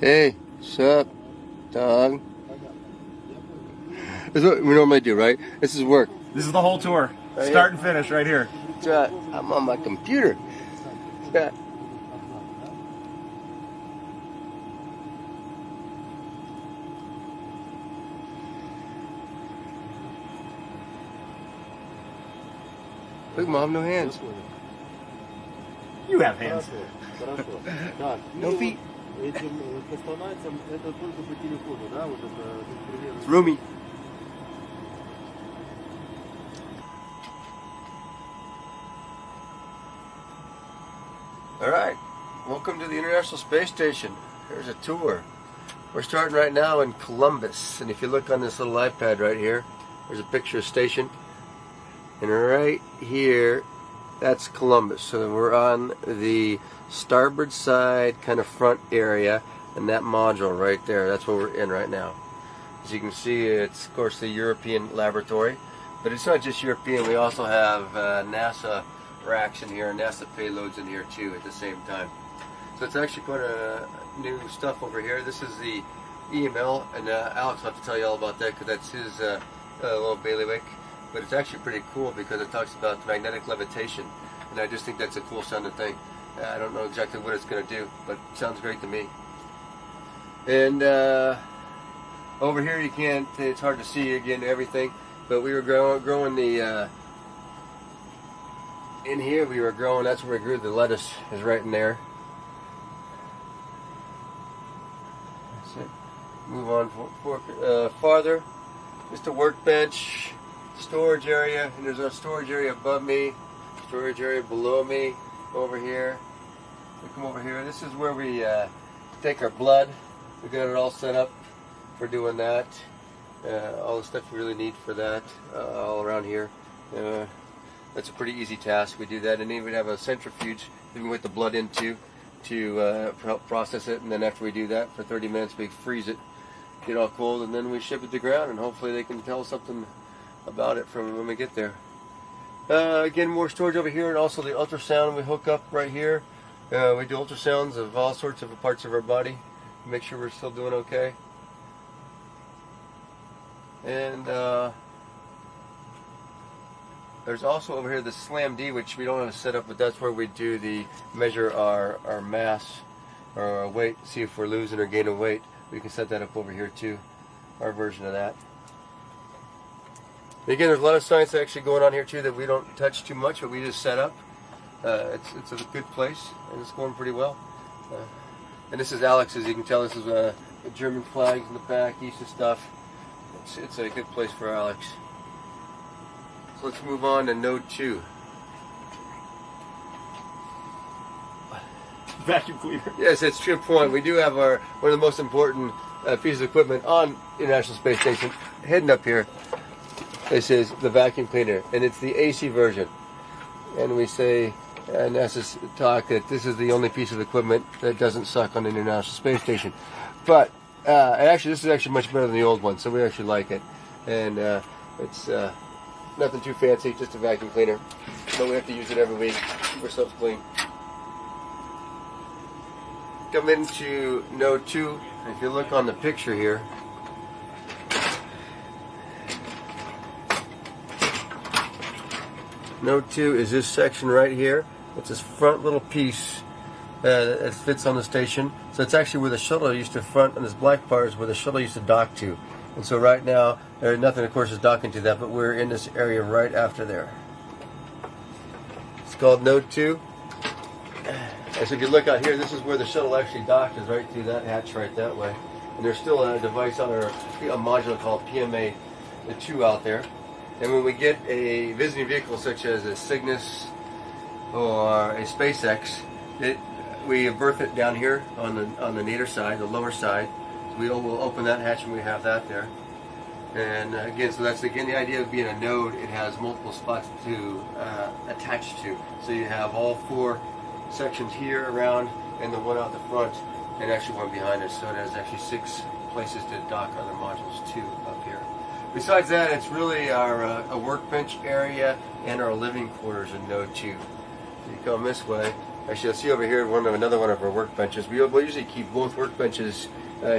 Hey, sup, dog? This is what we normally do, right? This is work. This is the whole tour. Right Start here. and finish right here. I'm on my computer. Yeah. Look, Mom, no hands. You have hands. Хорошо. Так, No feet. этим кастомайцем это только по телефону, да? Вот это примерно. It's roomy. All right. Welcome to the International Space Station. Here's a tour. We're starting right now in Columbus, and if you look on this little iPad right here, there's a picture of station, and right here, that's Columbus. So we're on the starboard side, kind of front area, and that module right there, that's what we're in right now. As you can see, it's of course the European laboratory, but it's not just European. We also have NASA racks in here, NASA payloads in here too at the same time. So it's actually quite a new stuff over here. This is the EML, and Alex will have to tell you all about that because that's his little bailiwick. But it's actually pretty cool because it talks about magnetic levitation, and I just think that's a cool sounding thing. I don't know exactly what it's going to do, but it sounds great to me. And over here you can't, it's hard to see again everything, but we were growing the, in here we were growing, that's where we grew the lettuce, is right in there. That's it. Move on farther, just a workbench, storage area, and there's a storage area above me, storage area below me, over here. We come over here, this is where we take our blood. We got it all set up for doing that. All the stuff you really need for that, all around here. That's a pretty easy task. We do that, and then we have a centrifuge that we put the blood into to help process it. And then after we do that for 30 minutes, we freeze it, get it all cold, and then we ship it to ground. And hopefully they can tell us something about it from when we get there. Again, more storage over here, and also the ultrasound we hook up right here. We do ultrasounds of all sorts of parts of our body. Make sure we're still doing okay. And there's also over here the SLAM-D, which we don't have to set up, but that's where we do the measure our mass or our weight, see if we're losing or gaining weight. We can set that up over here too, our version of that. And again, there's a lot of science actually going on here too that we don't touch too much, but we just set up. It's a good place, and it's going pretty well. And this is Alex, as you can tell. This is German flags in the back, Easter stuff. It's a good place for Alex. So let's move on to Node 2. Vacuum cleaner. Yes, that's a good point. We do have one of the most important pieces of equipment on the International Space Station, hidden up here. This is the vacuum cleaner, and it's the AC version. And we say, NASA's talk, that this is the only piece of equipment that doesn't suck on the International Space Station. But actually, this is actually much better than the old one, so we actually like it. And it's nothing too fancy, just a vacuum cleaner. But we have to use it every week, keep ourselves clean. Come into Node 2. If you look on the picture here, Node 2 is this section right here. It's this front little piece that fits on the station. So it's actually where the shuttle used to front, and this black part is where the shuttle used to dock to. And so right now, there's nothing, of course, is docking to that, but we're in this area right after there. It's called Node 2. And so if you look out here, this is where the shuttle actually docked, is right through that hatch right that way. And there's still a device on a module called PMA-2 out there. And when we get a visiting vehicle such as a Cygnus or a SpaceX, we berth it down here on the nadir side, the lower side. So we'll open that hatch and we have that there. And again, so that's again the idea of being a node. It has multiple spots to attach to. So you have all four sections here around, and the one out the front, and actually one behind us. So it has actually 6 places to dock other modules too up here. Besides that, it's really our a workbench area and our living quarters in Node 2. So you come this way, Actually, you'll see over here another one of our workbenches. We'll usually keep both workbenches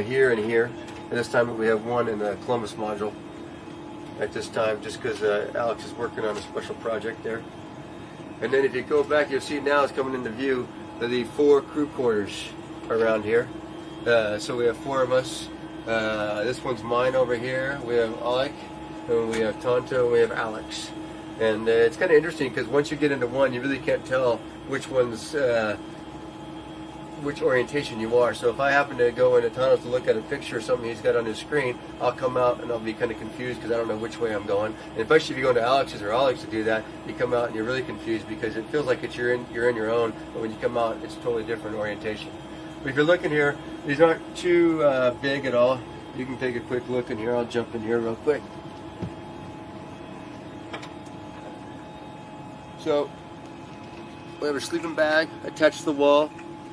here and here. At this time, we have one in the Columbus module. At this time, just because Alex is working on a special project there. And then if you go back, you'll see now it's coming into view the 4 crew quarters around here. So we have 4 of us. This one's mine over here. We have Alec, and we have Tonto, and we have Alex. And it's kind of interesting because once you get into one, you really can't tell which one's which orientation you are. So if I happen to go into Tonto's to look at a picture or something he's got on his screen, I'll come out and I'll be kind of confused because I don't know which way I'm going. And especially if you go into Alex's or Alex to do that, you come out and you're really confused because it feels like you're in your own, but when you come out, it's a totally different orientation. But if you're looking here, these aren't too big at all. You can take a quick look in here. I'll jump in here real quick. So we have a sleeping bag attached to the wall.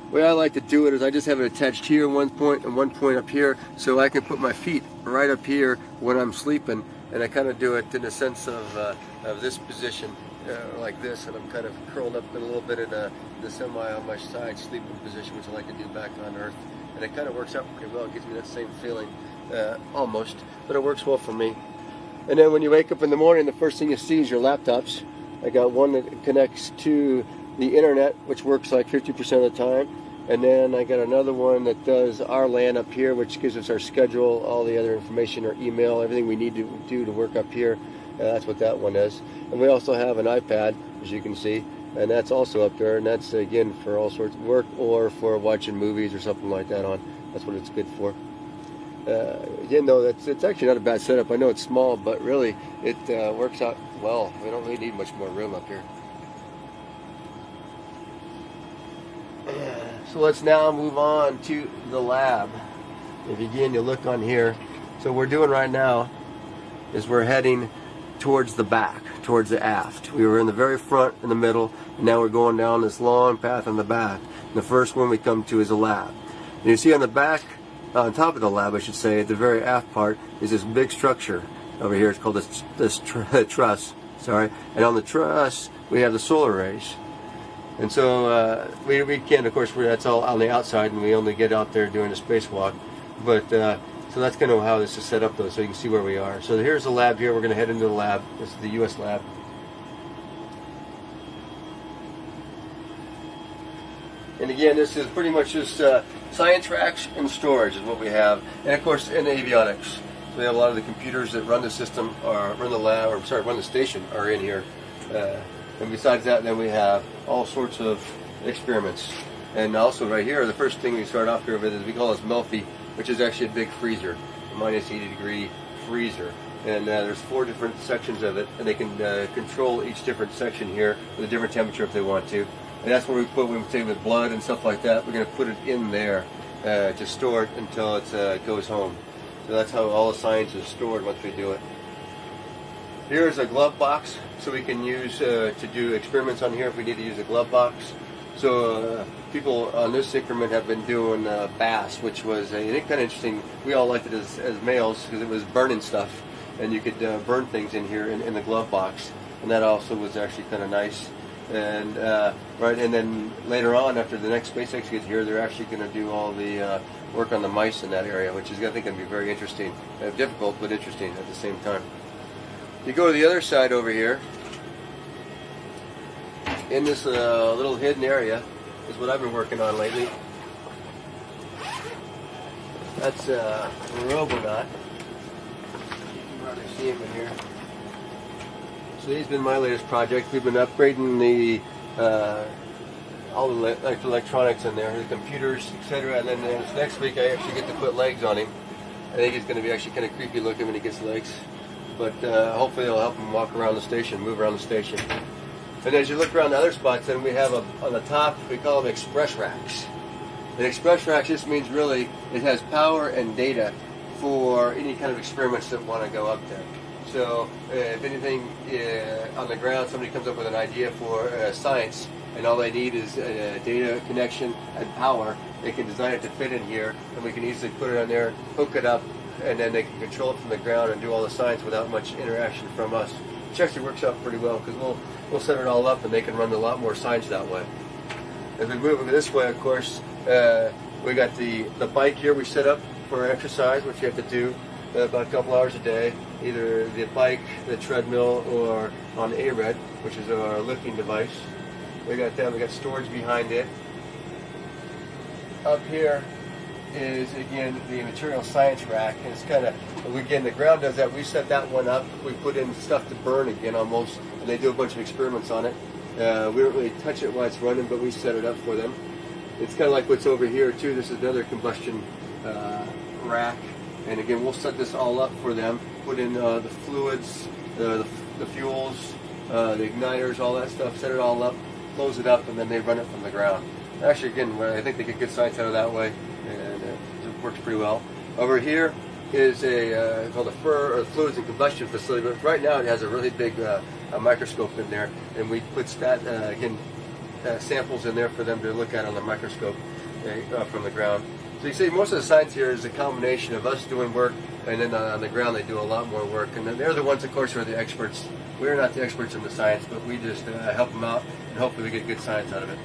The way I like to do it is I just have it attached here one point and one point up here, so I can put my feet right up here when I'm sleeping, and I kind of do it in a sense of this position, like this, and I'm kind of curled up a little bit in the semi on my side sleeping position, which I like to do back on Earth, and it kind of works out pretty well. It gives me that same feeling, almost, but it works well for me. And then when you wake up in the morning, the first thing you see is your laptops. I got one that connects to the internet, which works like 50% of the time. And then I got another one that does our LAN up here, which gives us our schedule, all the other information, our email, everything we need to do to work up here. That's what that one is. And we also have an iPad, as you can see, and that's also up there. And that's, again, for all sorts of work or for watching movies or something like that on. That's what it's good for. Again, though, it's actually not a bad setup. I know it's small, but really it works out well. We don't really need much more room up here. So let's now move on to the lab. If again you look on here, so what we're doing right now is we're heading towards the back, towards the aft. We were in the very front, in the middle, and now we're going down this long path in the back. And the first one we come to is a lab. And you see on the back, on top of the lab, I should say, at the very aft part, is this big structure over here. It's called this truss. Sorry. And on the truss, we have the solar arrays. And so we can, of course, that's all on the outside, and we only get out there doing a spacewalk. But so that's kind of how this is set up, though, so you can see where we are. So here's the lab here. We're going to head into the lab. This is the U.S. lab. And again, this is pretty much just science racks and storage is what we have. And of course, in avionics. So we have a lot of the computers that run the system, or run the lab, or sorry, run the station, are in here. And besides that, then we have all sorts of experiments. And also right here, the first thing we start off here with is we call this Melfi, which is actually a big freezer, a minus 80-degree freezer. And there's 4 different sections of it, and they can control each different section here with a different temperature if they want to. And that's where we put, when we say with blood and stuff like that, we're going to put it in there to store it until it goes home. So that's how all the science is stored once we do it. Here's a glove box, so we can use to do experiments on here if we need to use a glove box. So people on this increment have been doing bass, which was I think kind of interesting. We all liked it as males because it was burning stuff, and you could burn things in here in the glove box, and that also was actually kind of nice. And right, and then later on, after the next SpaceX gets here, they're actually going to do all the work on the mice in that area, which is I think going to be very interesting, difficult but interesting at the same time. You go to the other side over here, in this little hidden area, is what I've been working on lately. That's a Robonaut. You can probably see him in here. So he's been my latest project. We've been upgrading the all the electronics in there, the computers, etc. And then next week I actually get to put legs on him. I think he's going to be actually kind of creepy looking when he gets legs. But hopefully it'll help him walk around the station, move around the station. And as you look around the other spots, then we have on the top, we call them express racks. And express racks just means really it has power and data for any kind of experiments that want to go up there. So if anything on the ground, somebody comes up with an idea for science, and all they need is a data connection and power, they can design it to fit in here, and we can easily put it on there, hook it up, and then they can control it from the ground and do all the science without much interaction from us. Which actually works out pretty well because we'll set it all up and they can run a lot more science that way. As we move this way, of course, we got the bike here we set up for exercise, which you have to do about a couple hours a day, either the bike, the treadmill, or on ARED, which is our lifting device. We got that. We got storage behind it. Up here is again the material science rack, and it's kind of, again, the ground does that. We set that one up. We put in stuff to burn again almost, and they do a bunch of experiments on it. We don't really touch it while it's running, but we set it up for them. It's kind of like what's over here too. This is another combustion rack, and again, we'll set this all up for them. Put in the fluids, the fuels, the igniters, all that stuff. Set it all up, close it up, and then they run it from the ground. Actually, again, I think they get good science out of that way, and it works pretty well. Over here is called a fluids and combustion facility, but right now it has a really big a microscope in there, and we put samples in there for them to look at on the microscope from the ground. So you see, most of the science here is a combination of us doing work, and then on the ground they do a lot more work, and then they're the ones, of course, who are the experts. We're not the experts in the science, but we just help them out, and hopefully we get good science out of it.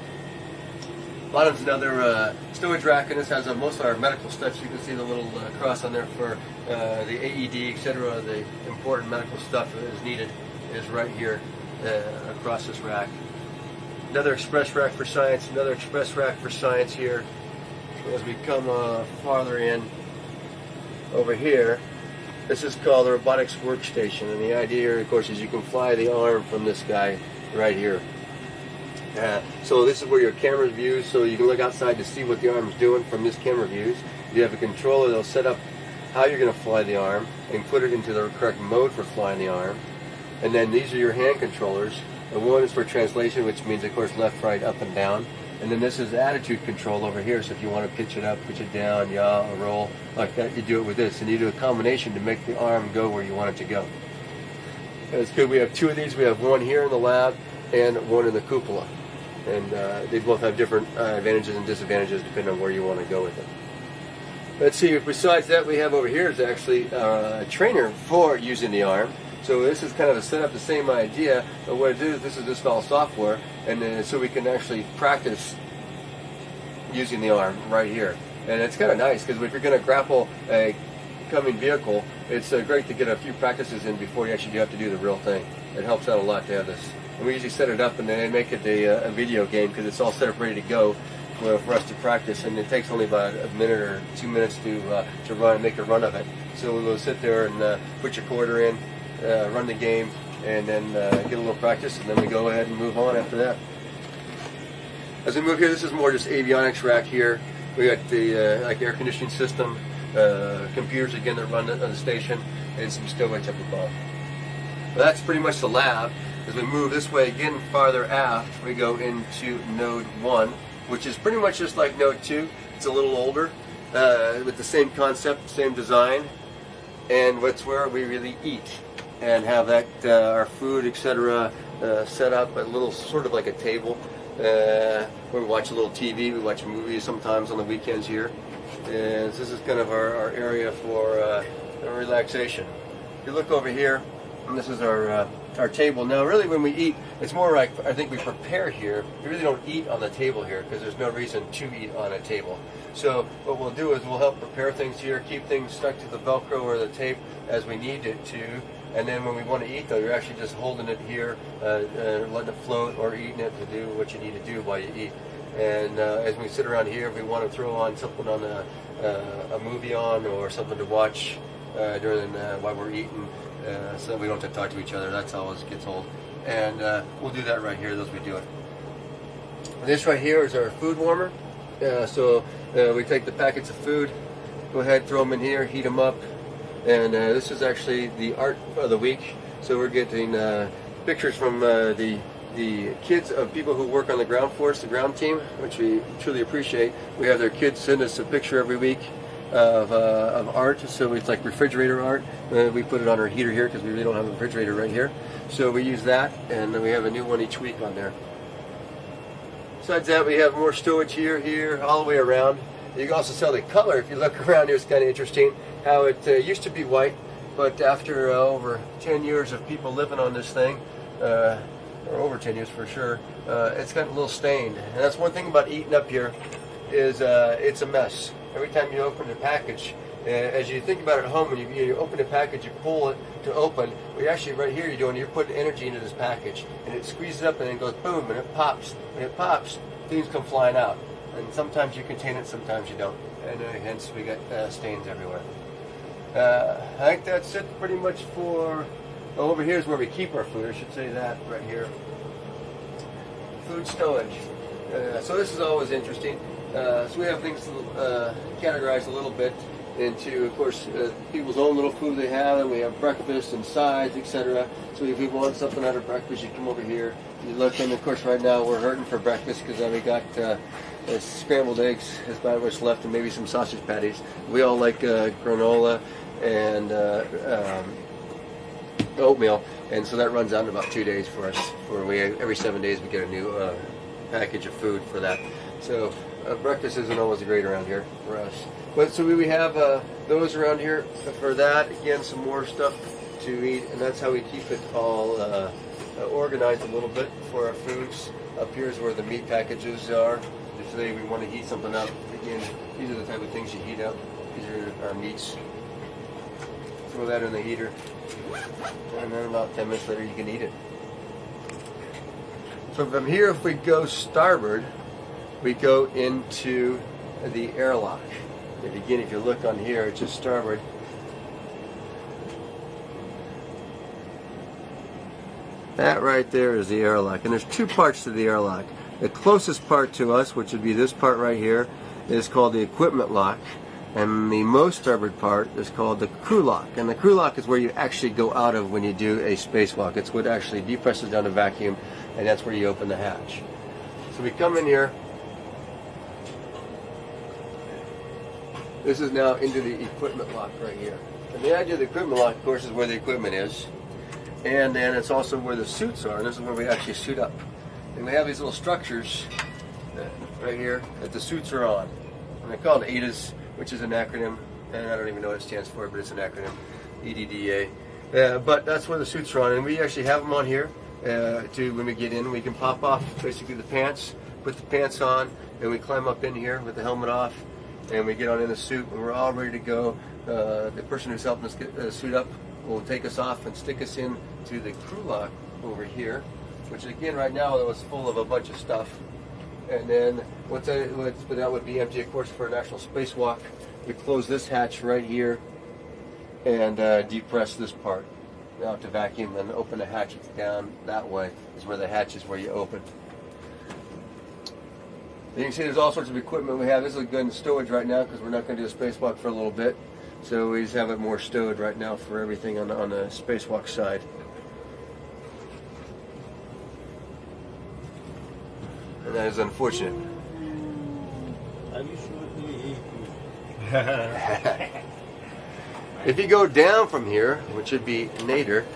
Bottom's another storage rack, and this has most of our medical stuff. You can see the little cross on there for the AED, etc. The important medical stuff that is needed is right here across this rack. Another express rack for science, another express rack for science here. As we come farther in over here, this is called the robotics workstation, and the idea here, of course, is you can fly the arm from this guy right here. So this is where your camera views, so you can look outside to see what the arm's doing from this camera views. You have a controller that'll set up how you're going to fly the arm and put it into the correct mode for flying the arm. And then these are your hand controllers. And one is for translation, which means, of course, left, right, up, and down. And then this is attitude control over here, so if you want to pitch it up, pitch it down, yaw, or roll, like that, you do it with this. And you do a combination to make the arm go where you want it to go. And it's good. We have two of these. We have one here in the lab and one in the cupola. And they both have different advantages and disadvantages depending on where you want to go with it. Let's see, if besides that, we have over here is actually a trainer for using the arm. So this is kind of a setup, the same idea, but what it is, this is just all software, and so we can actually practice using the arm right here. And it's kind of nice, because if you're going to grapple a coming vehicle, it's great to get a few practices in before you actually have to do the real thing. It helps out a lot to have this. And we usually set it up and then make it a video game, because it's all set up ready to go for us to practice, and it takes only about a minute or 2 minutes to run and make a run of it. So we'll sit there and put your quarter in, run the game, and then get a little practice, and then we go ahead and move on after that. As we move here, this is more just avionics rack here. We got the like air conditioning system, computers again that run on the station, and some stowage up above. Well, that's pretty much the lab. As we move this way again farther aft, we go into Node 1, which is pretty much just like Node 2. It's a little older, with the same concept, same design, and what's where we really eat and have that our food, etc., set up a little sort of like a table where we watch a little TV. We watch movies sometimes on the weekends here, and this is kind of our area for relaxation. If you look over here, and this is our table. Now, really, when we eat, it's more like, I think we prepare here. We really don't eat on the table here because there's no reason to eat on a table. So what we'll do is we'll help prepare things here, keep things stuck to the Velcro or the tape as we need it to, and then when we want to eat, though, you're actually just holding it here, letting it float, or eating it to do what you need to do while you eat. And as we sit around here, if we want to throw on something on a movie or something to watch during while we're eating, so that we don't have to talk to each other. That's how it gets old. And we'll do that right here as we do it. This right here is our food warmer. So we take the packets of food, go ahead, throw them in here, heat them up. And this is actually the art of the week. So we're getting pictures from the kids of people who work on the ground for us, the ground team, which we truly appreciate. We have their kids send us a picture every week of art, so it's like refrigerator art. We put it on our heater here because we really don't have a refrigerator right here. So we use that, and then we have a new one each week on there. Besides that, we have more stowage here, all the way around. You can also tell the color. If you look around here, it's kind of interesting how it used to be white, but after over 10 years of people living on this thing, or over 10 years for sure, it's got a little stained. And that's one thing about eating up here is it's a mess. Every time you open the package, as you think about it at home, when you open the package, you pull it to open. Well, you're actually right here, you're putting energy into this package, and it squeezes up and then goes boom, and it pops. When it pops, things come flying out. And sometimes you contain it, sometimes you don't. And hence we got stains everywhere. I think that's it pretty much for, well, over here is where we keep our food. I should say that right here. Food stowage. So this is always interesting. So we have things categorized a little bit into, of course, people's own little food they have, and we have breakfast and sides, etc. So if you want something out of breakfast, you come over here, you look, and of course right now we're hurting for breakfast because we got scrambled eggs is about what's left, and maybe some sausage patties. We all like granola and oatmeal, and so that runs out in about 2 days for us. Every 7 days we get a new package of food for that. So breakfast isn't always great around here for us. But so we have those around here for that. Again, some more stuff to eat, and that's how we keep it all organized a little bit for our foods. Up here is where the meat packages are. If today we want to heat something up, again, these are the type of things you heat up. These are our meats. Throw that in the heater, and then about 10 minutes later you can eat it. So from here, if we go starboard, we go into the airlock. And again, if you look on here, it's just starboard. That right there is the airlock, and there's two parts to the airlock. The closest part to us, which would be this part right here, is called the equipment lock, and the most starboard part is called the crew lock. And the crew lock is where you actually go out of when you do a spacewalk. It's what actually depresses down to vacuum, and that's where you open the hatch. So we come in here. This is now into the equipment lock right here. And the idea of the equipment lock, of course, is where the equipment is. And then it's also where the suits are, and this is where we actually suit up. And we have these little structures right here that the suits are on. And they're called ADAS, which is an acronym, and I don't even know what it stands for, but it's an acronym, EDDA. But that's where the suits are on, and we actually have them on here when we get in. We can pop off basically the pants, put the pants on, and we climb up in here with the helmet off, and we get on in the suit, and we're all ready to go. The person who's helping us get the suit up will take us off and stick us in to the crew lock over here, which again right now it was full of a bunch of stuff. And then but that would be empty, of course, for an actual spacewalk. We close this hatch right here and depress this part out to vacuum, and open the hatch down that way is where the hatch is where you open. You can see there's all sorts of equipment we have. This is good in stowage right now because we're not going to do a spacewalk for a little bit. So we just have it more stowed right now for everything on the spacewalk side. And that is unfortunate. Are you sure? If you go down from here, which would be nadir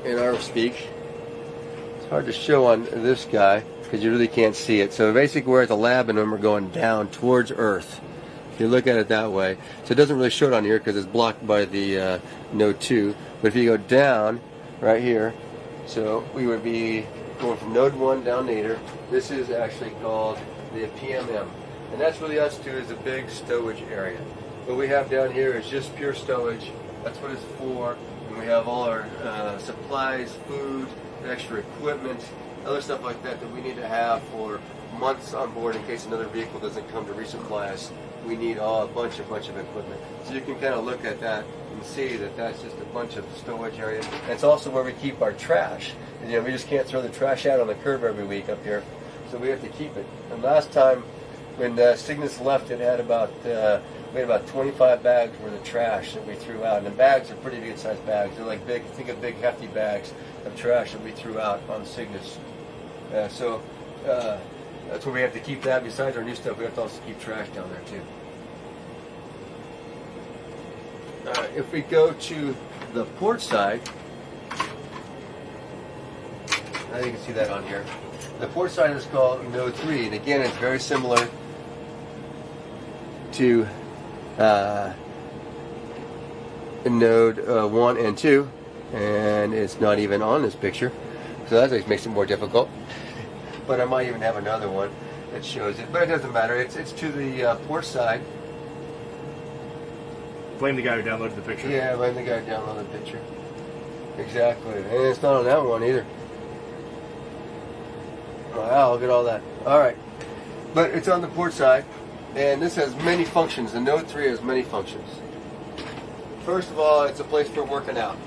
in our speak, it's hard to show on this guy because you really can't see it. So basically we're at the lab, and then we're going down towards Earth. If you look at it that way. So it doesn't really show it on here because it's blocked by the Node 2. But if you go down right here, so we would be going from Node 1 down nadir. This is actually called the PMM. And that's really us too, is a big stowage area. What we have down here is just pure stowage. That's what it's for. And we have all our supplies, food, extra equipment, other stuff like that that we need to have for months on board in case another vehicle doesn't come to resupply us. We need a bunch of equipment. So you can kind of look at that and see that that's just a bunch of stowage area. And it's also where we keep our trash. And, we just can't throw the trash out on the curb every week up here. So we have to keep it. And last time when Cygnus left, it had we had about 25 bags worth of trash that we threw out. And the bags are pretty good sized bags. They're like big, think of big hefty bags of trash that we threw out on Cygnus. So that's where we have to keep that. Besides our new stuff, we have to also keep trash down there too. If we go to the port side, I think you can see that on here. The port side is called Node 3, and again, it's very similar to Node 1 and 2, and it's not even on this picture, so that makes it more difficult. but I might even have another one that shows it. But it doesn't matter. It's to the port side. Blame the guy who downloaded the picture. Yeah, blame the guy who downloaded the picture. Exactly. And it's not on that one either. Wow, look at all that. All right. But it's on the port side, and this has many functions. The Note 3 has many functions. First of all, it's a place for working out.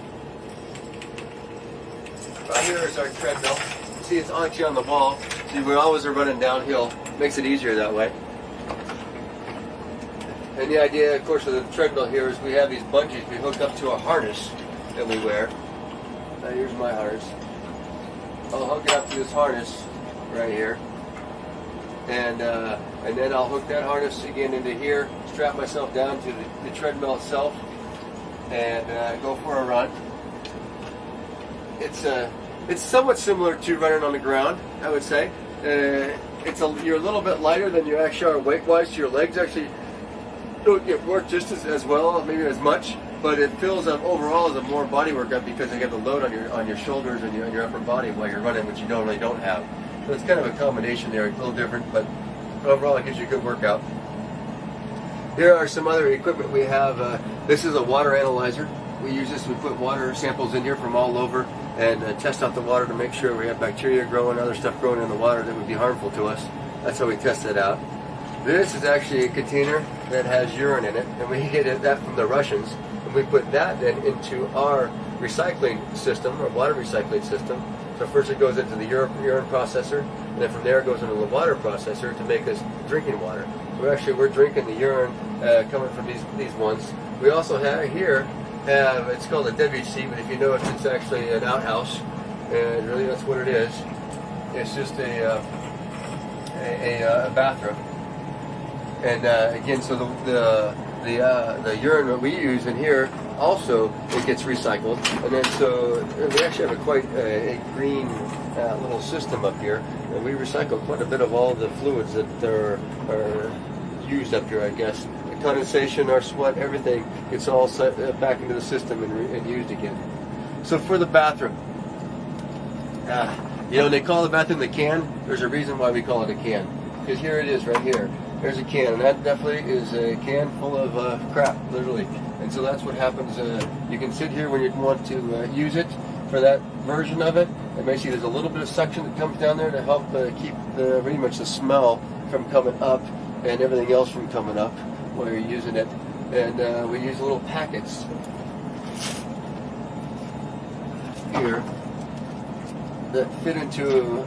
Right here is our treadmill. See, it's actually on the wall. See, we always are running downhill. Makes it easier that way. And the idea, of course, of the treadmill here is we have these bungees we hook up to a harness that we wear. Now, here's my harness. I'll hook it up to this harness right here, and then I'll hook that harness again into here, strap myself down to the treadmill itself, and go for a run. It's somewhat similar to running on the ground, I would say. You're a little bit lighter than you actually are weight-wise. So your legs actually don't get worked just as well, maybe as much, but it feels overall as a more body workout because you have the load on your shoulders and your upper body while you're running, which you normally don't have. So it's kind of a combination there, a little different, but overall it gives you a good workout. There are some other equipment we have. This is a water analyzer. We use this, we put water samples in here from all over and test out the water to make sure we have bacteria growing, other stuff growing in the water that would be harmful to us. That's how we test it out. This is actually a container that has urine in it, and we get that from the Russians, and we put that then into our recycling system, our water recycling system. So first it goes into the urine processor, and then from there it goes into the water processor to make us drinking water. We're drinking the urine coming from these ones. We also have here, it's called a WC, but if you notice it's actually an outhouse, and really that's what it is. It's just a bathroom. And again, so the urine that we use in here also it gets recycled, and then so we actually have quite a green little system up here, and we recycle quite a bit of all the fluids that are used up here. I guess the condensation, our sweat, everything gets all set back into the system and used again. So for the bathroom, they call the bathroom the can. There's a reason why we call it a can, because here it is right here. There's a can, and that definitely is a can full of crap, literally. And so that's what happens. You can sit here when you want to use it for that version of it. And basically there's a little bit of suction that comes down there to help keep pretty much the smell from coming up and everything else from coming up while you're using it. And we use little packets here that fit into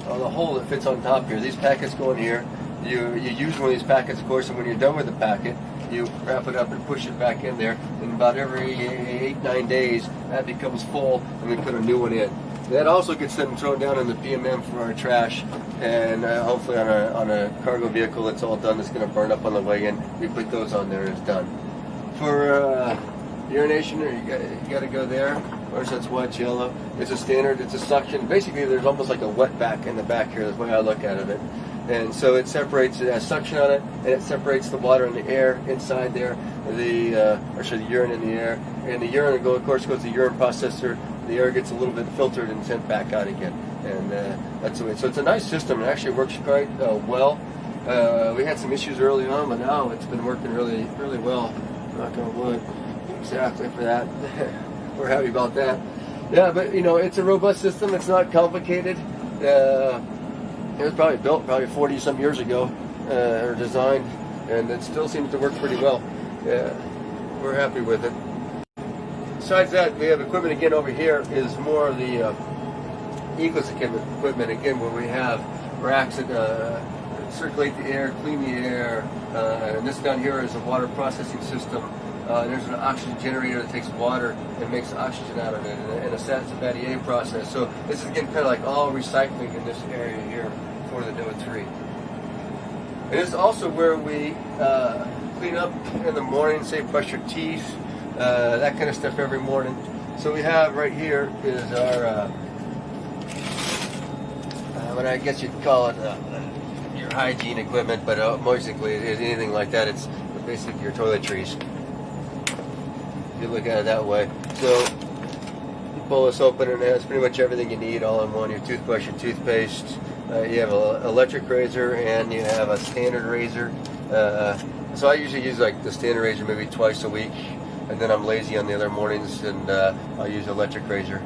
the hole that fits on top here. These packets go in here. You use one of these packets, of course, and when you're done with the packet, you wrap it up and push it back in there. And about every 8-9 days, that becomes full, and we put a new one in. That also gets then thrown down in the PMM for our trash, and hopefully on a cargo vehicle that's all done, that's going to burn up on the way in. We put those on there and it's done. For urination, you got to go there. Or that's white, yellow. It's a standard. It's a suction. Basically, there's almost like a wet back in the back here. That's the way I look at it. And so it separates. It has suction on it, and it separates the water and the air inside there. The urine in the air, and the urine, of course, goes to the urine processor. The air gets a little bit filtered and sent back out again, and that's the way. So it's a nice system. It actually works quite well. We had some issues early on, but now it's been working really, really well. Knock on wood. Exactly for that. We're happy about that. Yeah, but it's a robust system. It's not complicated. It was probably built 40 some years ago, or designed, and it still seems to work pretty well. Yeah, we're happy with it. Besides that, we have equipment again over here is more of the Ecos equipment again, where we have racks that circulate the air, clean the air, and this down here is a water processing system. There's an oxygen generator that takes water and makes oxygen out of it, and a Sabatier process. So this is again kind of like all recycling in this area here for the Note 3. It is also where we clean up in the morning, say brush your teeth, that kind of stuff every morning. So we have right here is our, what I guess you'd call it your hygiene equipment, but basically it is anything like that. It's basically your toiletries. You look at it that way. So you pull this open and it has pretty much everything you need all in one. Your toothbrush, your toothpaste, You have an electric razor and you have a standard razor. So I usually use like the standard razor maybe twice a week, and then I'm lazy on the other mornings and I'll use electric razor.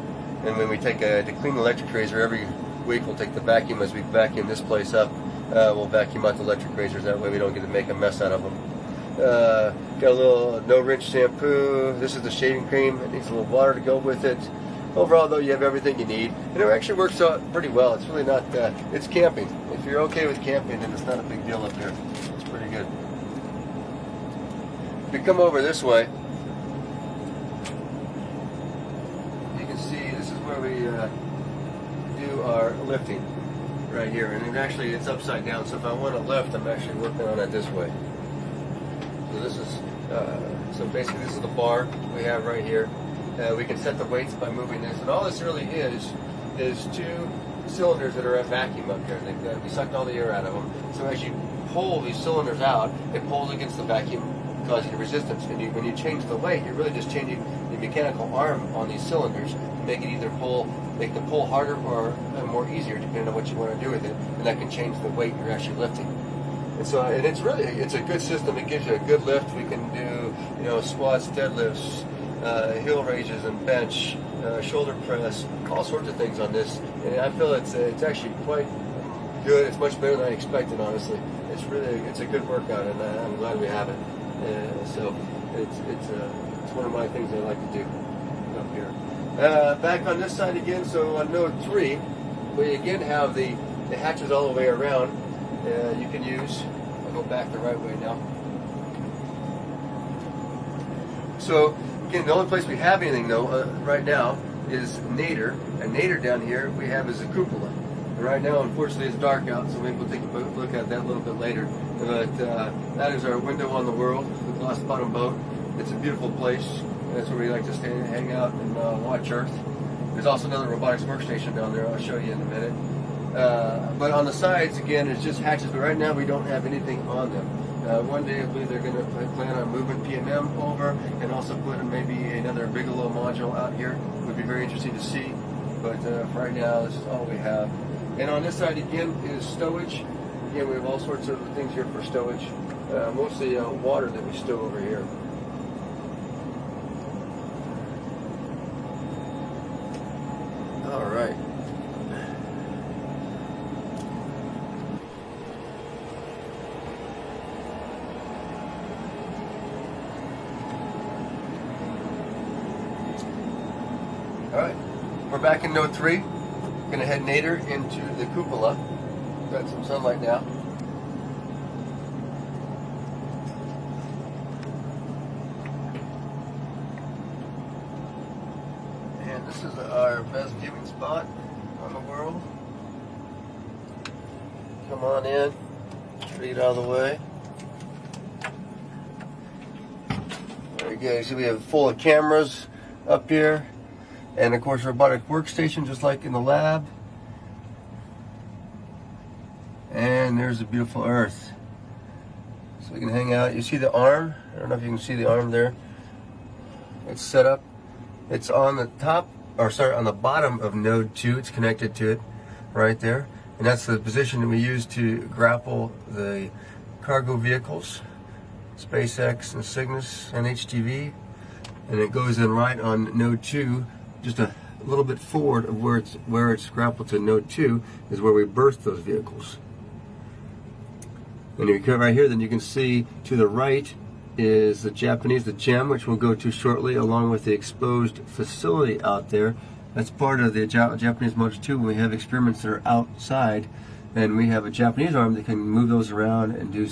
And when we take to clean the electric razor every week, we'll take the vacuum as we vacuum this place up. We'll vacuum out the electric razors, that way we don't get to make a mess out of them. Got a little no rinse shampoo. This is the shaving cream. It needs a little water to go with it. Overall though, you have everything you need, and it actually works out pretty well. It's really not, it's camping. If you're okay with camping, then it's not a big deal up here. It's pretty good. If you come over this way, you can see this is where we do our lifting right here, and it's upside down, so if I want to lift, I'm actually working on it this way. So this is so basically this is the bar we have right here. We can set the weights by moving this, and all this really is two cylinders that are at vacuum up here. We sucked all the air out of them. So as you pull these cylinders out, it pulls against the vacuum, causing resistance. And when you change the weight, you're really just changing the mechanical arm on these cylinders to make it either make the pull harder or more easier, depending on what you want to do with it. And that can change the weight you're actually lifting. And so, and it's a good system. It gives you a good lift. We can do, squats, deadlifts, hill raises and bench, shoulder press, all sorts of things on this. And I feel it's actually quite good. It's much better than I expected, honestly. It's a good workout, and I'm glad we have it. So it's one of my things I like to do up here. Back on this side again. So on node 3, we again have the hatches all the way around. You can use. I'll go back the right way now. So again, the only place we have anything though right now is Nadir, and Nadir down here we have is a cupola. And right now, unfortunately, it's dark out, so maybe we'll take a look at that a little bit later. But that is our window on the world, the Glass Bottom Boat. It's a beautiful place. That's where we like to stay and hang out and watch Earth. There's also another robotics workstation down there. I'll show you in a minute. But on the sides, again, it's just hatches. But right now, we don't have anything on them. One day, I believe they're going to plan on moving PMM over and also putting maybe another Bigelow module out here. It would be very interesting to see. But for right now, this is all we have. And on this side, again, is stowage. Again, we have all sorts of things here for stowage. Mostly water that we stow over here. All right. Alright, we're back in node 3. We're going to head Nadir into the cupola. Got some sunlight now. And this is our best viewing spot on the world. Come on in, get out of the way. There you go. So we have full of cameras up here. And of course, robotic workstation, just like in the lab. And there's the beautiful Earth. So we can hang out. You see the arm? I don't know if you can see the arm there. It's set up. It's on the top, or sorry, on the bottom of node 2. It's connected to it right there. And that's the position that we use to grapple the cargo vehicles, SpaceX and Cygnus and HTV. And it goes in right on node 2. Just a little bit forward of where it's grappled to node 2 is where we berth those vehicles. And if you come right here, then you can see to the right is the GEM, which we'll go to shortly, along with the exposed facility out there. That's part of the Japanese Motor 2 when we have experiments that are outside, and we have a Japanese arm that can move those around and do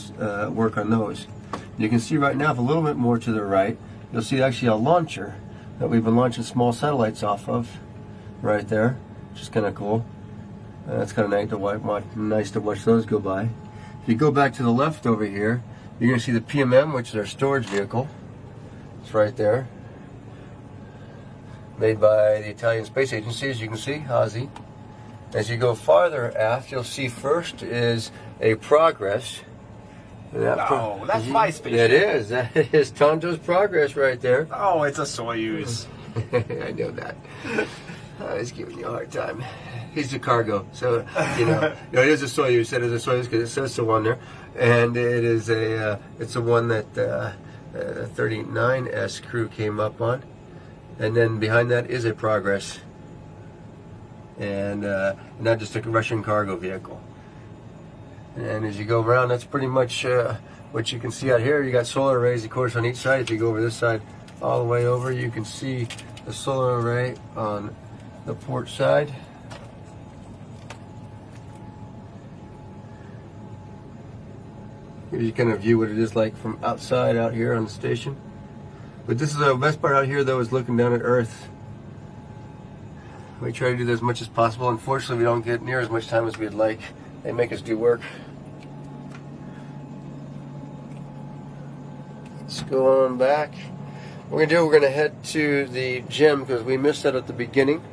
work on those. You can see right now, a little bit more to the right, you'll see actually a launcher that we've been launching small satellites off of right there, which is kind of cool. That's kind of nice to watch those go by. If you go back to the left over here, you're going to see the PMM, which is our storage vehicle. It's right there. Made by the Italian Space Agency, as you can see, Hazy. As you go farther aft, you'll see first is a Progress. No, that's my spaceship. It is. That is Tonto's Progress right there. Oh, it's a Soyuz. I know that. I was giving you a hard time. he's the cargo. So it is a Soyuz. It is a Soyuz because it says so on there, and it is it's the one that the 39S crew came up on, and then behind that is a Progress, and that just took a Russian cargo vehicle. And as you go around, that's pretty much what you can see out here. You got solar arrays, of course, on each side. If you go over this side, all the way over, you can see the solar array on the port side. You kind of view what it is like from outside out here on the station. But this is the best part out here, though, is looking down at Earth. We try to do that as much as possible. Unfortunately, we don't get near as much time as we'd like. They make us do work. Let's go on back. What we're going to head to the gym because we missed that at the beginning.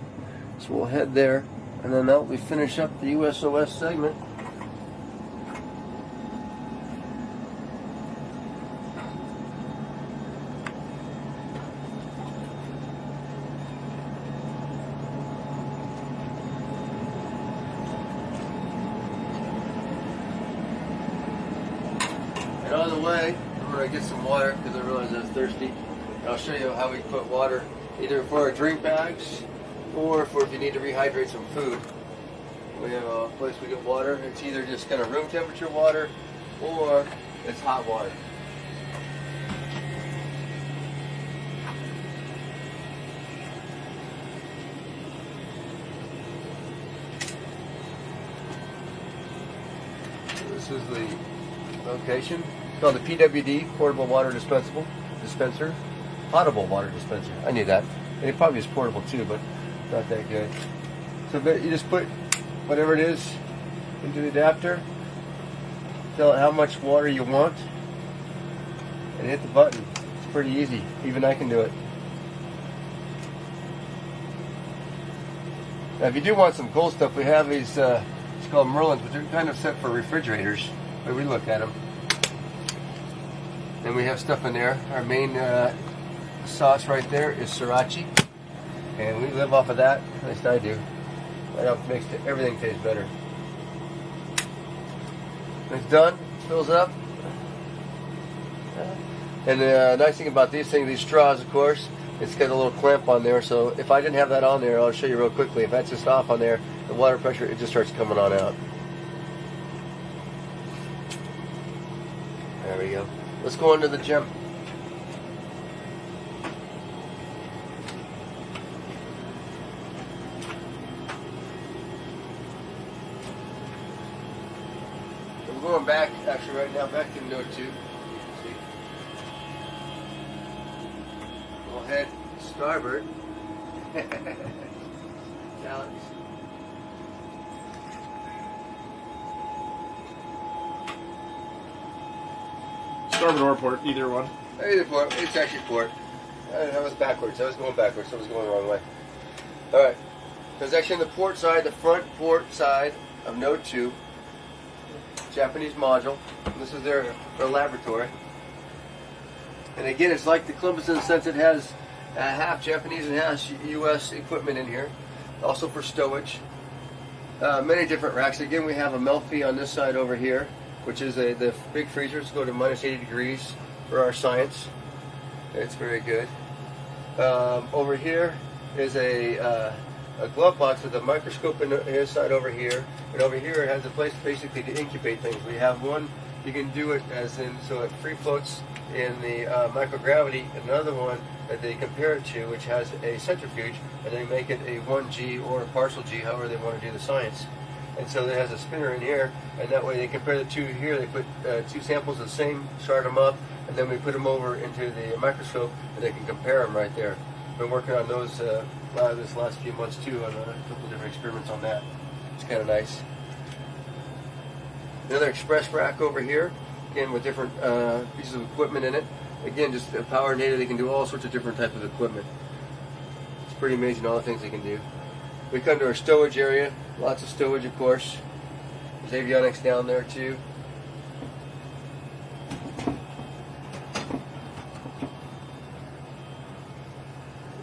So we'll head there, and then that'll be finish up the USOS segment. And on the way, I'm going to get some water because I realize I'm thirsty. And I'll show you how we put water either for our drink bags or for if you need to rehydrate some food. We have a place we get water. It's either just kind of room temperature water or it's hot water. This is the location. It's called the PWD, Portable Water Dispenser. Potable water dispenser. I knew that. And it probably is portable too, but not that good. So you just put whatever it is into the adapter, tell it how much water you want, and hit the button. It's pretty easy. Even I can do it. Now if you do want some cool stuff, we have these, it's called Merlins, but they're kind of set for refrigerators. But we look at them. And we have stuff in there. Our main sauce right there is sriracha. And we live off of that. At least I do. That makes everything taste better. When it's done, fills up. And the nice thing about these things, these straws, of course, it's got a little clamp on there. So if I didn't have that on there, I'll show you real quickly. If that's just off on there, the water pressure, it just starts coming on out. There we go. Let's go into the gym. I'm going back, actually, right now, back to Note 2. See? We'll head starboard. Alex. Starboard or port, either one. Either port. It's actually port. I was backwards. I was going backwards. I was going the wrong way. All right. There's actually on the port side, the front port side of Note 2. Japanese module. This is their laboratory. And again, it's like the Columbus in the sense it has half Japanese and half U.S. equipment in here. Also for stowage. Many different racks. Again, we have a Melfi on this side over here, which is the big freezers go to minus 80 degrees for our science. It's very good. Over here is a glove box with a microscope in his side over here, and over here it has a place basically to incubate things. We have one, you can do it as in, so it free floats in the microgravity, another one that they compare it to, which has a centrifuge, and they make it a 1G or a partial G, however they want to do the science. And so it has a spinner in here, and that way they compare the two here. They put two samples of the same, start them up, and then we put them over into the microscope, and they can compare them right there. Been working on those this last few months too, on a couple of different experiments on that. It's kind of nice. Another express rack over here, again with different pieces of equipment in it. Again, just power native, they can do all sorts of different types of equipment. It's pretty amazing all the things they can do. We come to our stowage area, lots of stowage of course. There's avionics down there too.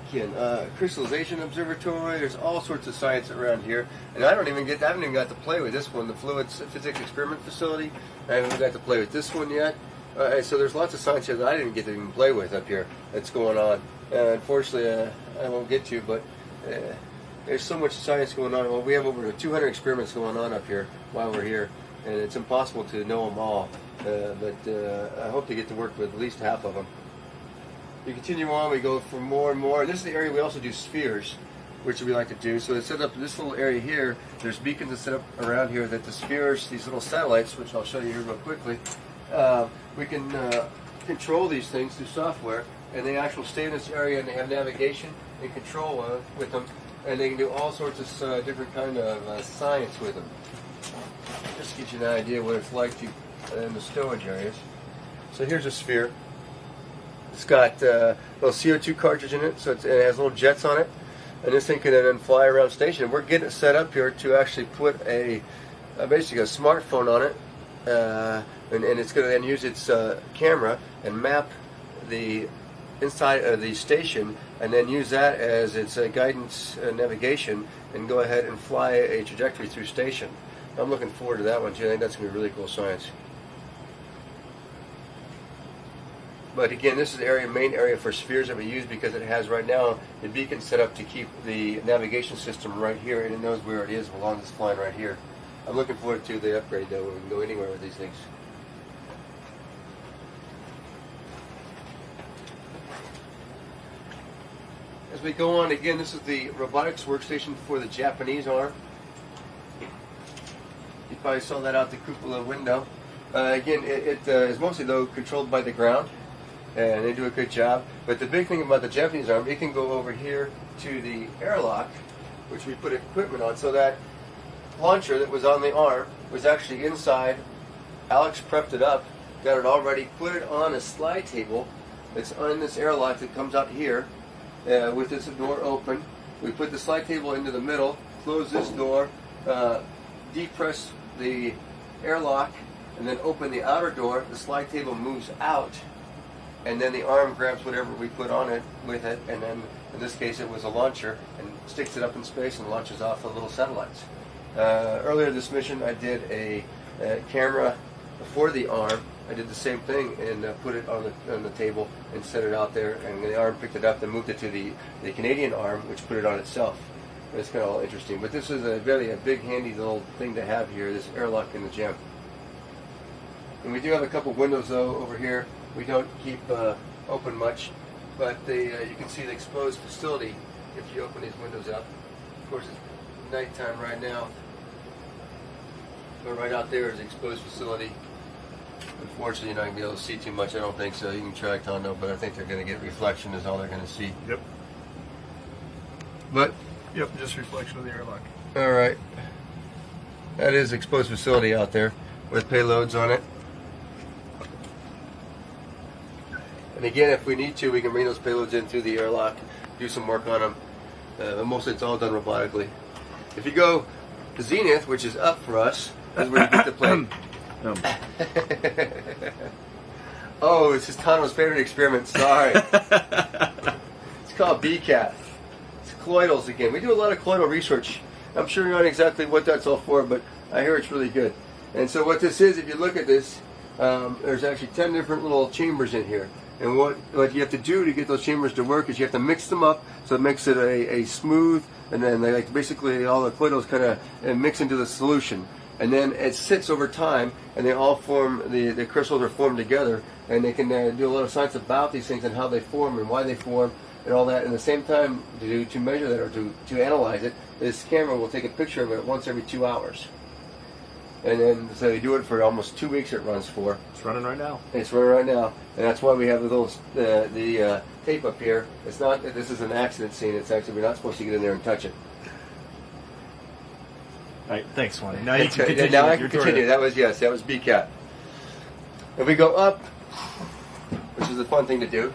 Again, crystallization observatory. There's all sorts of science around here, and I haven't even got to play with this one, the fluids physics experiment facility. I haven't even got to play with this one yet. So there's lots of science here that I didn't get to even play with up here that's going on. Unfortunately, I won't get to, but there's so much science going on. Well, we have over 200 experiments going on up here while we're here, and it's impossible to know them all. But I hope to get to work with at least half of them. We continue on, we go for more and more. This is the area we also do spheres, which we like to do. So it's set up in this little area here. There's beacons that set up around here that the spheres, these little satellites, which I'll show you here real quickly, we can control these things through software, and they actually stay in this area and they have navigation and control with them, and they can do all sorts of different kind of science with them. Just to get you an idea what it's like in the stowage areas. So here's a sphere. It's got a little CO2 cartridge in it, so it has little jets on it, and this thing can then fly around station. We're getting it set up here to actually put basically a smartphone on it, and it's going to then use its camera and map the inside of the station, and then use that as its guidance navigation, and go ahead and fly a trajectory through station. I'm looking forward to that one too. I think that's going to be really cool science. But again, this is the main area for spheres that we use, because it has right now the beacon set up to keep the navigation system right here, and it knows where it is as long as it's flying right here. I'm looking forward to the upgrade though, where we can go anywhere with these things. As we go on, again, this is the robotics workstation for the Japanese arm. You probably saw that out the cupola window. Again, it is mostly though controlled by the ground, and they do a good job. But the big thing about the Japanese arm, it can go over here to the airlock, which we put equipment on, so that launcher that was on the arm was actually inside. Alex prepped it up, got it all ready, put it on a slide table that's on this airlock that comes out here with this door open. We put the slide table into the middle, close this door, depress the airlock, and then open the outer door. The slide table moves out, and then the arm grabs whatever we put on it with it, and then in this case it was a launcher, and sticks it up in space and launches off the little satellites. Earlier this mission I did a camera for the arm. I did the same thing and put it on the table and set it out there, and the arm picked it up and moved it to the Canadian arm, which put it on itself. It's kind of all interesting, but this is a big handy little thing to have here, this airlock in the gym. And we do have a couple windows though over here. We don't keep open much, but you can see the exposed facility if you open these windows up. Of course, it's nighttime right now, but right out there is the exposed facility. Unfortunately, you're not going to be able to see too much, I don't think so. You can try Tondo, but I think they're going to get reflection is all they're going to see. Yep. But Yep, just reflection of the airlock. all right, that is exposed facility out there with payloads on it. And again, if we need to, we can bring those payloads in through the airlock, do some work on them. But mostly it's all done robotically. If you go to Zenith, which is up for us, is where you get to play. Oh, this is Tano's favorite experiment. Sorry. It's called BCAT. It's colloidals again. We do a lot of colloidal research. I'm sure you're not exactly what that's all for, but I hear it's really good. And so what this is, if you look at this, there's actually 10 different little chambers in here. And what you have to do to get those chambers to work is you have to mix them up so it makes it a smooth, and then they basically all the colloidals kind of mix into the solution. And then it sits over time, and they all form, the crystals are formed together, and they can do a lot of science about these things and how they form and why they form and all that. And at the same time, to measure that or to analyze it, this camera will take a picture of it once every 2 hours. And then, so they do it for almost 2 weeks it runs for. It's running right now. It's running right now. And that's why we have the little tape up here. It's not that this is an accident scene. It's actually, we're not supposed to get in there and touch it. All right, thanks, Wayne. Now you can continue. Now I can continue. That was BCAT. If we go up, which is a fun thing to do,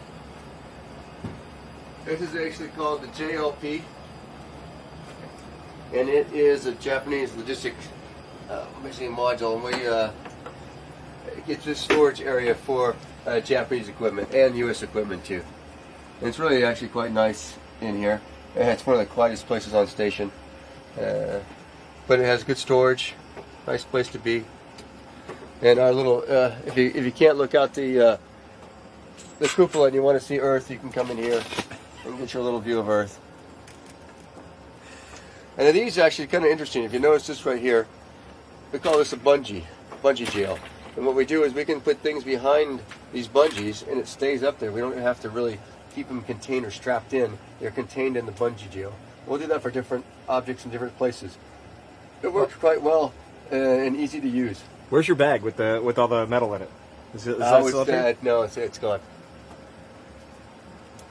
this is actually called the JLP, and it is a Japanese logistics machine module, and we get this storage area for Japanese equipment and U.S. equipment too. And it's really actually quite nice. in here. It's one of the quietest places on station, but it has good storage. Nice place to be. And our little, if you can't look out the cupola and you want to see Earth, you can come in here and get your little view of Earth. And these are actually kind of interesting. If you notice this right here, we call this a bungee jail. And what we do is we can put things behind these bungees and it stays up there. We don't have to really keep them contained or strapped in. They're contained in the bungee jail. We'll do that for different objects in different places. It works quite well and easy to use. Where's your bag with all the metal in it? Is that still up here? No, it's gone.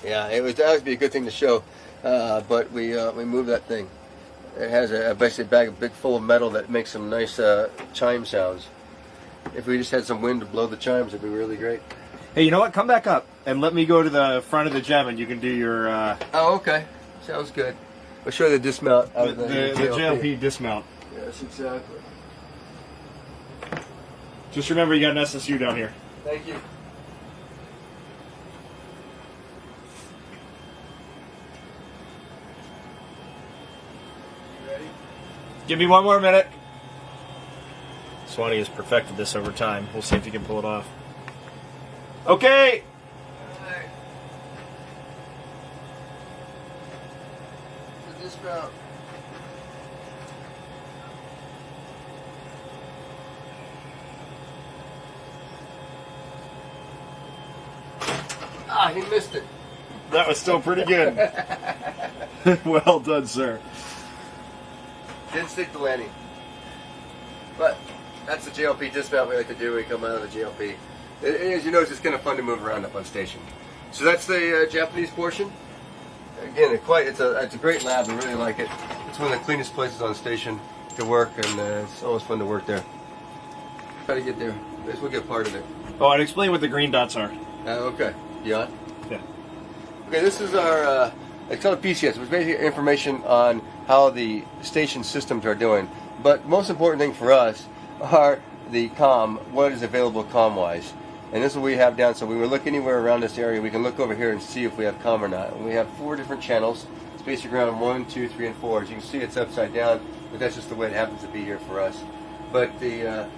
Yeah, that would be a good thing to show, but we moved that thing. It has basically a bag big full of metal that makes some nice chime sounds. If we just had some wind to blow the chimes, it'd be really great. Hey, you know what? Come back up and let me go to the front of the gem, and you can do your. Oh, okay. Sounds good. We'll show you the dismount out of the JLP. JLP dismount. Yes, exactly. Just remember, you got an SSU down here. Thank you. Ready? Give me one more minute. Swanee has perfected this over time. We'll see if he can pull it off. Okay. Alright. The dismount. Ah, he missed it. That was still pretty good. Well done, sir. Didn't stick the landing. But that's the JLP dismount we like to do when we come out of the JLP. As you notice, it's kind of fun to move around up on station. So that's the Japanese portion. Again, it's a great lab. I really like it. It's one of the cleanest places on station to work, and it's always fun to work there. Try to get there. This will get part of it. Oh, and explain what the green dots are. Okay. You on? Yeah. Okay, this is our, it's called a PCS, which is basically information on how the station systems are doing. But most important thing for us are the comm, what is available comm-wise. And this is what we have down, so when we look anywhere around this area, we can look over here and see if we have comm or not. And we have 4 different channels, Space Ground 1, 2, 3, and 4. As you can see, it's upside down, but that's just the way it happens to be here for us. But these are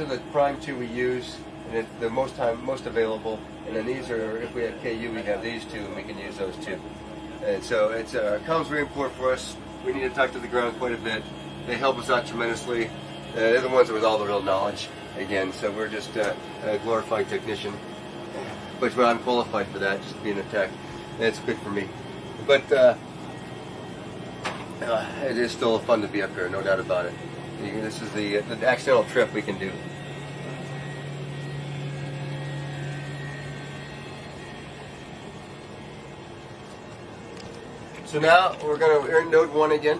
the prime 2 we use, and the most available. And then these are, if we have KU, we have these 2, and we can use those 2. And so it's comm's very important for us. We need to talk to the ground quite a bit. They help us out tremendously. They're the ones with all the real knowledge. Again, so we're just a glorified technician, which I'm qualified for that, just being a tech. It's good for me. But it is still fun to be up here, no doubt about it. This is the accidental trip we can do. So now we're in Node 1 again,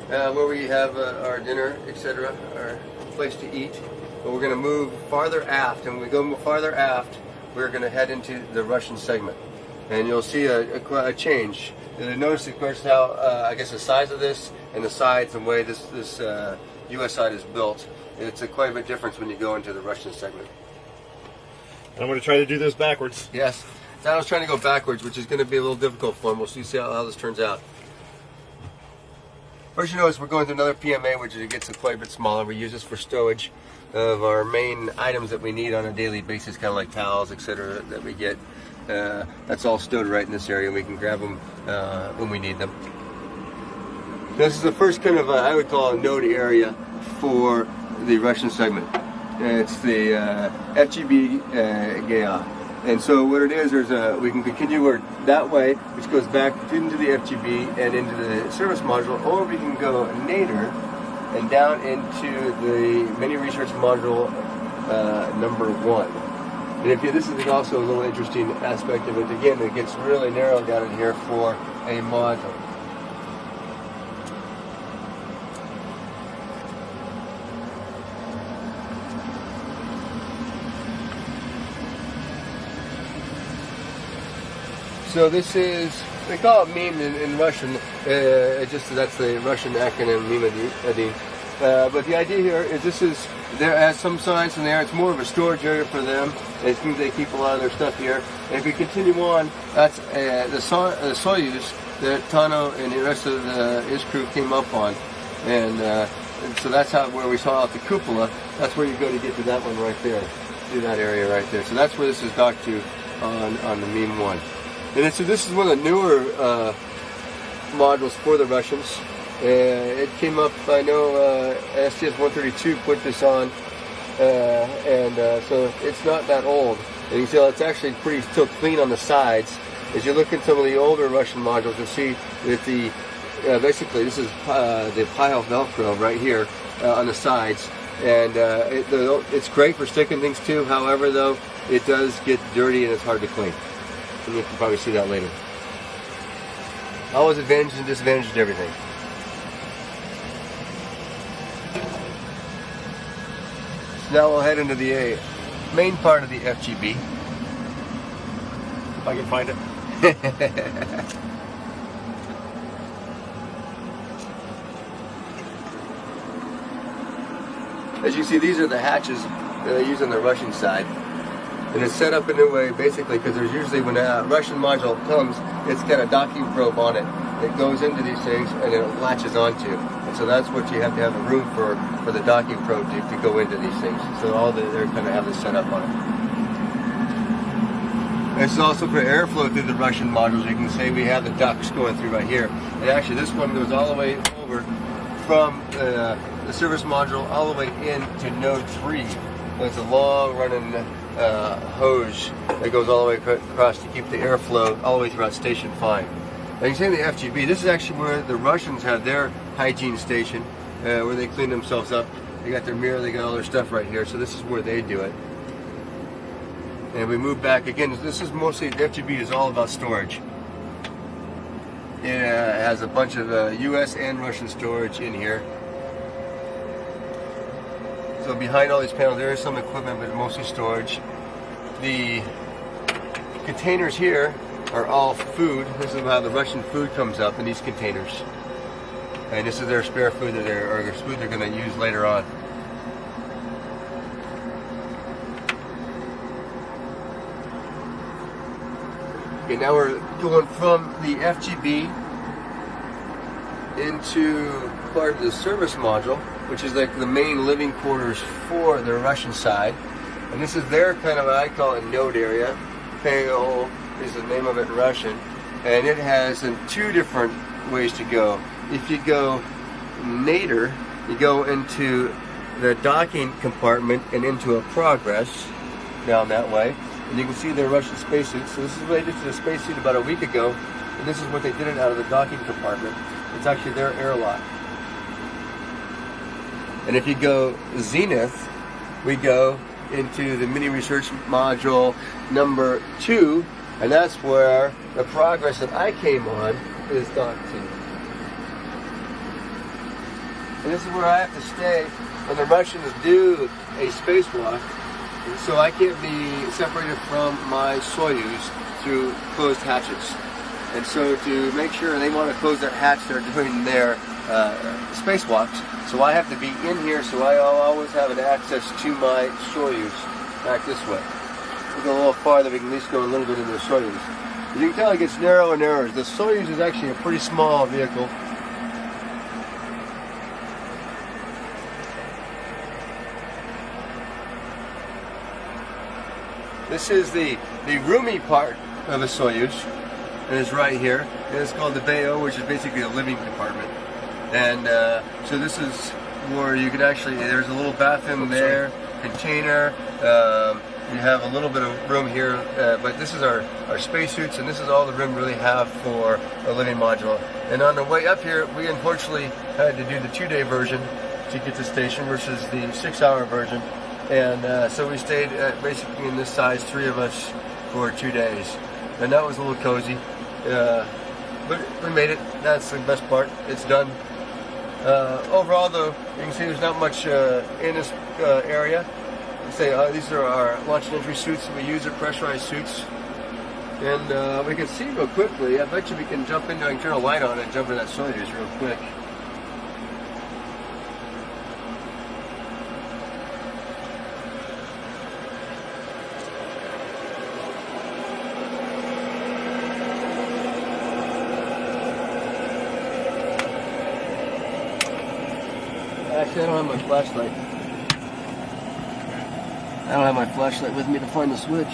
where we have our dinner, etc., our place to eat. But we're going to move farther aft, and when we go farther aft, we're going to head into the Russian segment. And you'll see a change. And notice, of course, how, I guess, the size of this and the sides and the way this U.S. side is built. It's quite a bit difference when you go into the Russian segment. I'm going to try to do this backwards. Yes. Now I was trying to go backwards, which is going to be a little difficult for him. We'll see how this turns out. First, you notice we're going through another PMA, which gets quite a bit smaller. We use this for stowage of our main items that we need on a daily basis, kind of like towels, etc., that we get. That's all stowed right in this area. We can grab them when we need them. This is the first kind of, I would call a node area for the Russian segment. It's the FGB GAA. And so what it is, we can continue that way, which goes back into the FGB and into the service module, or we can go nadir and down into the mini research module number 1. And this is also a little interesting aspect of it. Again, it gets really narrowed down in here for a module. So this is, they call it MEM in Russian, that's the Russian acronym MEM. But the idea here is there has some science in there. It's more of a storage area for them. And it seems they keep a lot of their stuff here. And if we continue on, that's the Soyuz that Tano and the rest of his crew came up on. And so that's where we saw out the cupola. That's where you go to get to that one right there, to that area right there. So that's where this is docked to on the Meme 1. And so this is one of the newer modules for the Russians. It came up, I know STS-132 put this on, so it's not that old. And you can tell it's actually pretty still clean on the sides. As you look at some of the older Russian modules, you'll see that basically this is the pile Velcro right here on the sides, and it's great for sticking things to. However, though, it does get dirty and it's hard to clean, and you can probably see that later. Always advantages and disadvantages to everything. So now we'll head into the main part of the FGB. If I can find it. As you see, these are the hatches that they use on the Russian side. And it's set up in a way, basically, because there's usually, when a Russian module comes, it's got a docking probe on it that goes into these things and it latches onto. And so that's what you have to have a room for the docking probe to go into these things. So they're kind of have this set up on it. It's also for airflow through the Russian modules. You can say we have the ducts going through right here. And actually, this one goes all the way over from the service module all the way into node 3. It's a long running hose that goes all the way across to keep the airflow all the way throughout Station 5. Now you can see in the FGB, this is actually where the Russians have their hygiene station, where they clean themselves up. They got their mirror, they got all their stuff right here, so this is where they do it. And we move back again. This is mostly, the FGB is all about storage. It has a bunch of US and Russian storage in here. So behind all these panels there is some equipment, but mostly storage. The containers here are all food. This is how the Russian food comes up in these containers. And this is their spare food that their food they're going to use later on. Okay, now we're going from the FGB into part of the service module, which is like the main living quarters for the Russian side. And this is their kind of, I call it, node area. Pale is the name of it in Russian. And it has two different ways to go. If you go nadir, you go into the docking compartment and into a progress down that way. And you can see their Russian spacesuits. So this is what they did to the spacesuit about a week ago. And this is what they did it out of the docking compartment. It's actually their airlock. And if you go Zenith, we go into the mini research module number 2, and that's where the progress that I came on is docked to. And this is where I have to stay when the Russians do a spacewalk, so I can't be separated from my Soyuz through closed hatches. And so to make sure they want to close that hatch, they're doing their spacewalks. So I have to be in here, so I'll always have an access to my Soyuz back this way. We go a little farther, we can at least go a little bit into the Soyuz. As you can tell, it gets narrower and narrower. The Soyuz is actually a pretty small vehicle. This is the roomy part of a Soyuz, and it's right here. And it's called the BO, which is basically a living compartment. And so this is where you can actually, there's a little bathroom there, container. You have a little bit of room here, but this is our spacesuits, and this is all the room we really have for a living module. And on the way up here, we unfortunately had to do the 2-day version to get to station versus the 6-hour version. And so we stayed basically in this size, 3 of us, for 2 days. And that was a little cozy. But we made it. That's the best part. It's done. Overall, though, you can see there's not much in this area. These are our launch and entry suits that we use, are pressurized suits. And we can see real quickly. I bet you we can jump into, I can turn a light on and jump into that Soyuz real quick. See, I don't have my flashlight. I don't have my flashlight with me to find the switch.